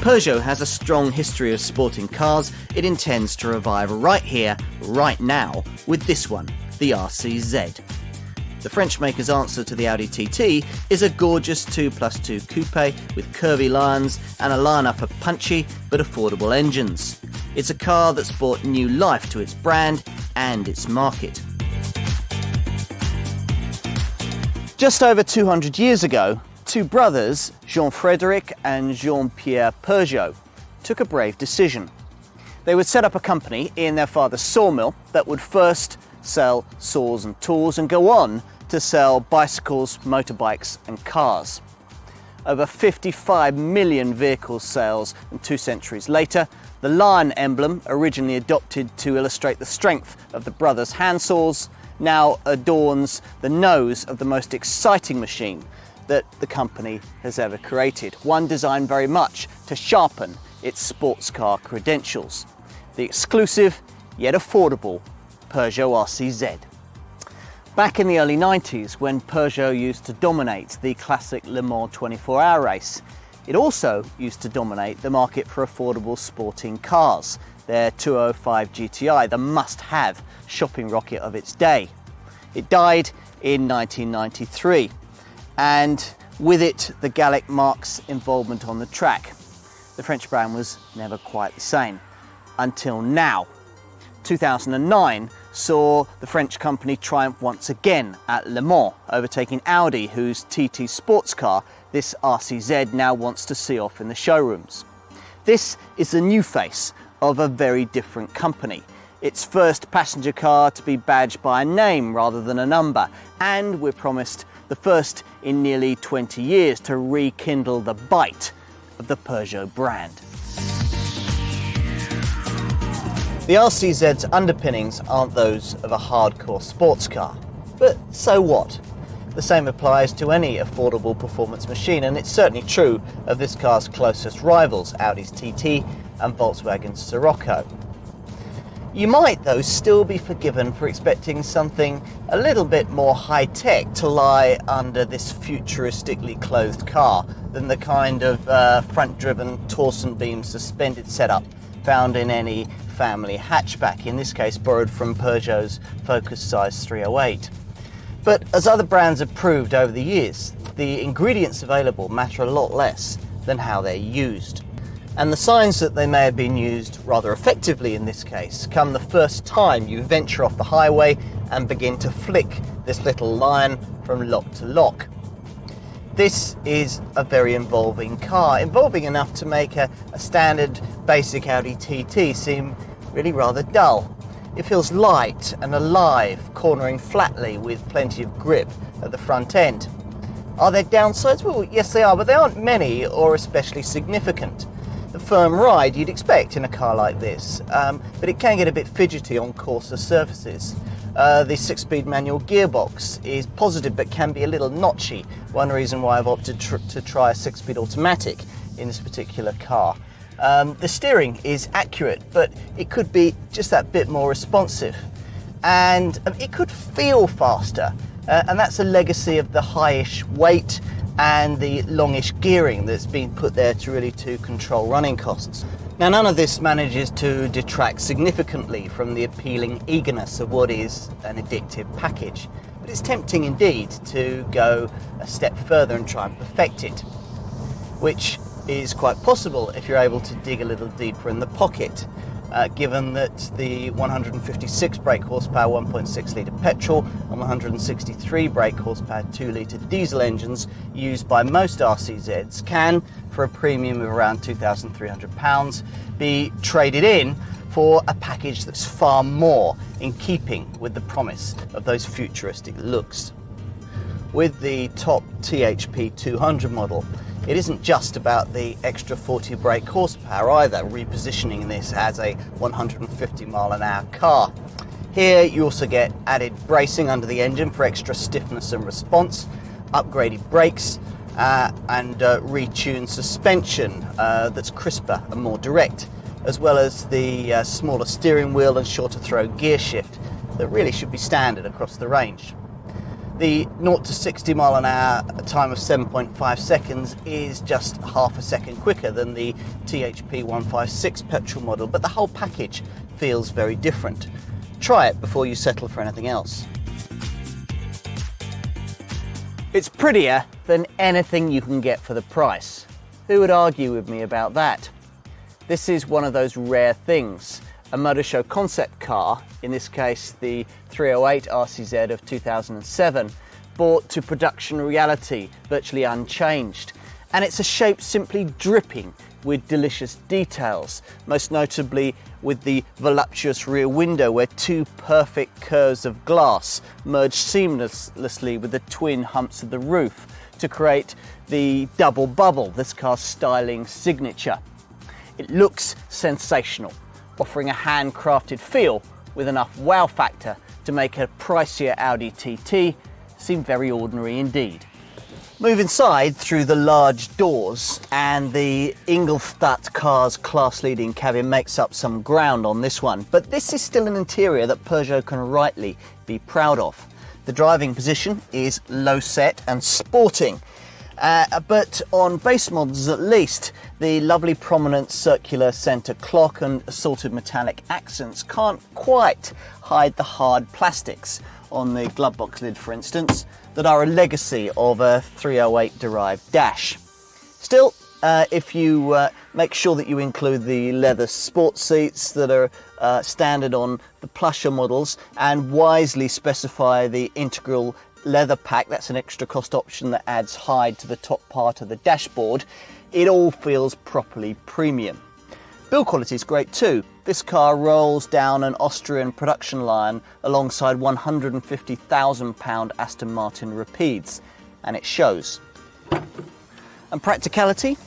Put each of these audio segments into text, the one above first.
Peugeot has a strong history of sporting cars it intends to revive right here, right now, with this one, the RCZ. The French maker's answer to the Audi TT is a gorgeous 2+2 coupe with curvy lines and a lineup of punchy but affordable engines. It's a car that's brought new life to its brand and its market. Just over 200 years ago, two brothers, Jean-Frédéric and Jean-Pierre Peugeot, took a brave decision. They would set up a company in their father's sawmill that would first sell saws and tools and go on to sell bicycles, motorbikes and cars. Over 55 million vehicle sales, and 2 centuries later, the lion emblem, originally adopted to illustrate the strength of the brothers' hand saws, now adorns the nose of the most exciting machine that the company has ever created, one designed very much to sharpen its sports car credentials, the exclusive yet affordable Peugeot RCZ. Back in the early 90s, when Peugeot used to dominate the classic Le Mans 24-hour race, it also used to dominate the market for affordable sporting cars, their 205 GTI, the must-have shopping rocket of its day. It died in 1993. And with it, the Gallic Marque's involvement on the track. The French brand was never quite the same, until now. 2009 saw the French company triumph once again at Le Mans, overtaking Audi, whose TT sports car this RCZ now wants to see off in the showrooms. This is the new face of a very different company. Its first passenger car to be badged by a name rather than a number, and we're promised the first in nearly 20 years to rekindle the bite of the Peugeot brand. The RCZ's underpinnings aren't those of a hardcore sports car, but so what? The same applies to any affordable performance machine, and it's certainly true of this car's closest rivals, Audi's TT and Volkswagen's Scirocco. You might, though, still be forgiven for expecting something a little bit more high-tech to lie under this futuristically clothed car than the kind of front-driven torsion beam suspended setup found in any family hatchback, in this case borrowed from Peugeot's Focus Size 308. But as other brands have proved over the years, the ingredients available matter a lot less than how they're used. And the signs that they may have been used rather effectively in this case come the first time you venture off the highway and begin to flick this little lion from lock to lock. This is a very involving car, involving enough to make a standard basic Audi TT seem really rather dull. It feels light and alive, cornering flatly with plenty of grip at the front end. Are there downsides? Well, yes they are, but they aren't many or especially significant. The firm ride you'd expect in a car like this, but it can get a bit fidgety on coarser surfaces. The 6-speed manual gearbox is positive but can be a little notchy, one reason why I've opted to try a 6-speed automatic in this particular car. The steering is accurate, but it could be just that bit more responsive. And it could feel faster, and that's a legacy of the high-ish weight and the longish gearing that's been put there to control running costs. Now, none of this manages to detract significantly from the appealing eagerness of what is an addictive package, but it's tempting indeed to go a step further and try and perfect it, which is quite possible if you're able to dig a little deeper in the pocket, given that the 156 brake horsepower 1.6 litre petrol and 163 brake horsepower 2 litre diesel engines used by most RCZs can, for a premium of around £2,300, be traded in for a package that's far more in keeping with the promise of those futuristic looks. With the top THP 200 model, it isn't just about the extra 40 brake horsepower either, repositioning this as a 150 mile an hour car. Here you also get added bracing under the engine for extra stiffness and response, upgraded brakes, and retuned suspension that's crisper and more direct, as well as the smaller steering wheel and shorter throw gear shift that really should be standard across the range. The 0 to 60 mile an hour time of 7.5 seconds is just half a second quicker than the THP 156 petrol model, but the whole package feels very different. Try it before you settle for anything else. It's prettier than anything you can get for the price. Who would argue with me about that? This is one of those rare things. A motor show concept car, in this case the 308 RCZ of 2007, brought to production reality, virtually unchanged. And it's a shape simply dripping with delicious details, most notably with the voluptuous rear window where two perfect curves of glass merge seamlessly with the twin humps of the roof to create the double bubble, this car's styling signature. It looks sensational, offering a handcrafted feel with enough wow factor to make a pricier Audi TT seem very ordinary indeed. Move inside through the large doors and the Ingolstadt car's class-leading cabin makes up some ground on this one, but this is still an interior that Peugeot can rightly be proud of. The driving position is low set and sporting, but on base models at least, the lovely prominent circular centre clock and assorted metallic accents can't quite hide the hard plastics on the glove box lid, for instance, that are a legacy of a 308 derived dash. Still, if you make sure that you include the leather sports seats that are standard on the plusher models and wisely specify the integral leather pack, that's an extra cost option that adds hide to the top part of the dashboard, it all feels properly premium. Build quality is great too. This car rolls down an Austrian production line alongside £150,000 Aston Martin Rapides, and it shows. And practicality?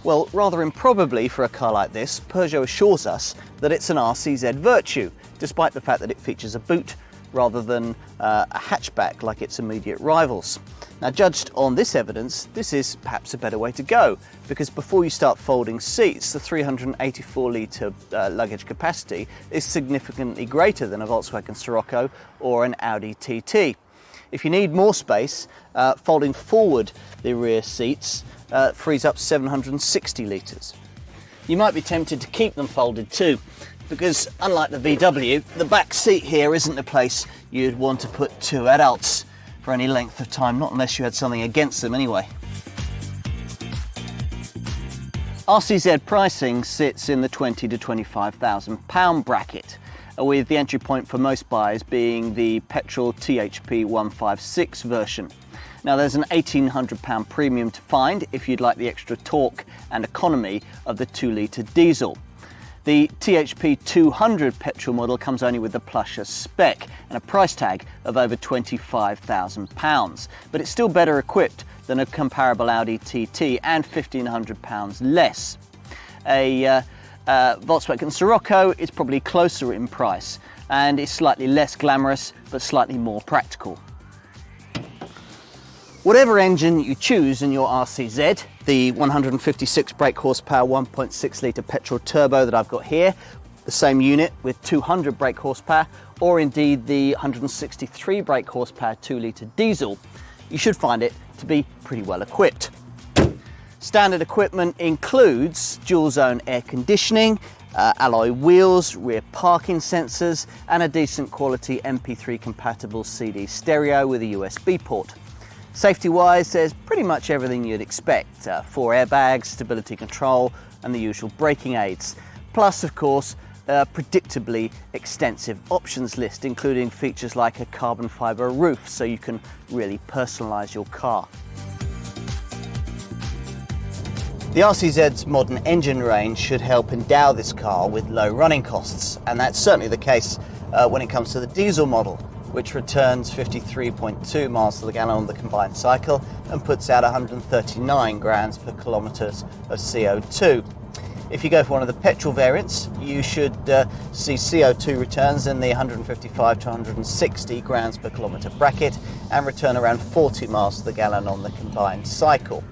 Well, rather improbably for a car like this, Peugeot assures us that it's an RCZ virtue, despite the fact that it features a boot rather than a hatchback like its immediate rivals. Now, judged on this evidence, this is perhaps a better way to go, because before you start folding seats, the 384 litre luggage capacity is significantly greater than a Volkswagen Scirocco or an Audi TT. If you need more space, folding forward the rear seats frees up 760 litres. You might be tempted to keep them folded too, because unlike the VW, the back seat here isn't the place you'd want to put two adults for any length of time, not unless you had something against them anyway. RCZ pricing sits in the £20,000 to £25,000 bracket, with the entry point for most buyers being the petrol THP 156 version. Now, there's an £1,800 premium to find if you'd like the extra torque and economy of the 2-litre diesel. The THP 200 petrol model comes only with the plusher spec and a price tag of over £25,000, but it's still better equipped than a comparable Audi TT and £1,500 less. A Volkswagen Scirocco is probably closer in price and is slightly less glamorous but slightly more practical. Whatever engine you choose in your RCZ, the 156 brake horsepower 1.6 litre petrol turbo that I've got here, the same unit with 200 brake horsepower, or indeed the 163 brake horsepower 2 litre diesel, you should find it to be pretty well equipped. Standard equipment includes dual zone air conditioning, alloy wheels, rear parking sensors, and a decent quality MP3 compatible CD stereo with a USB port. Safety-wise, there's pretty much everything you'd expect. 4 airbags, stability control, and the usual braking aids. Plus, of course, a predictably extensive options list, including features like a carbon fibre roof, so you can really personalise your car. The RCZ's modern engine range should help endow this car with low running costs, and that's certainly the case when it comes to the diesel model, which returns 53.2 miles to the gallon on the combined cycle and puts out 139 grams per kilometre of CO2. If you go for one of the petrol variants, you should see CO2 returns in the 155 to 160 grams per kilometre bracket and return around 40 miles to the gallon on the combined cycle.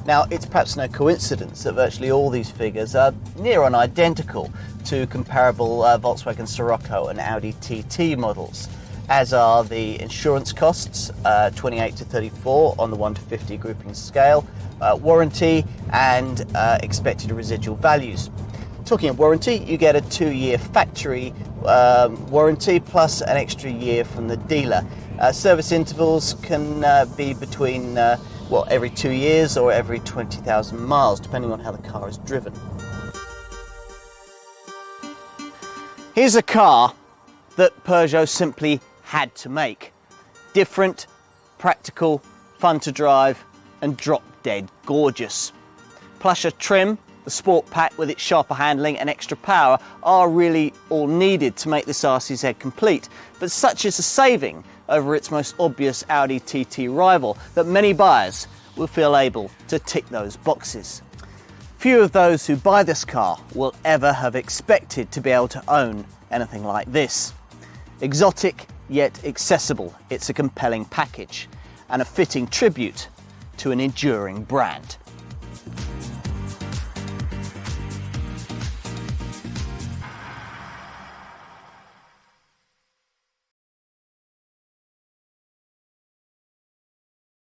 Now, it's perhaps no coincidence that virtually all these figures are near on identical to comparable Volkswagen Scirocco and Audi TT models. as are the insurance costs, 28 to 34 on the 1 to 50 grouping scale, warranty and expected residual values. Talking of warranty, you get a 2-year factory warranty plus an extra year from the dealer. Service intervals can be between every 2 years or every 20,000 miles, depending on how the car is driven. Here's a car that Peugeot simply had to make. Different, practical, fun to drive, and drop dead gorgeous. Plusher trim, the sport pack with its sharper handling and extra power are really all needed to make this RCZ complete, but such is the saving over its most obvious Audi TT rival that many buyers will feel able to tick those boxes. Few of those who buy this car will ever have expected to be able to own anything like this. Exotic yet accessible, it's a compelling package and a fitting tribute to an enduring brand.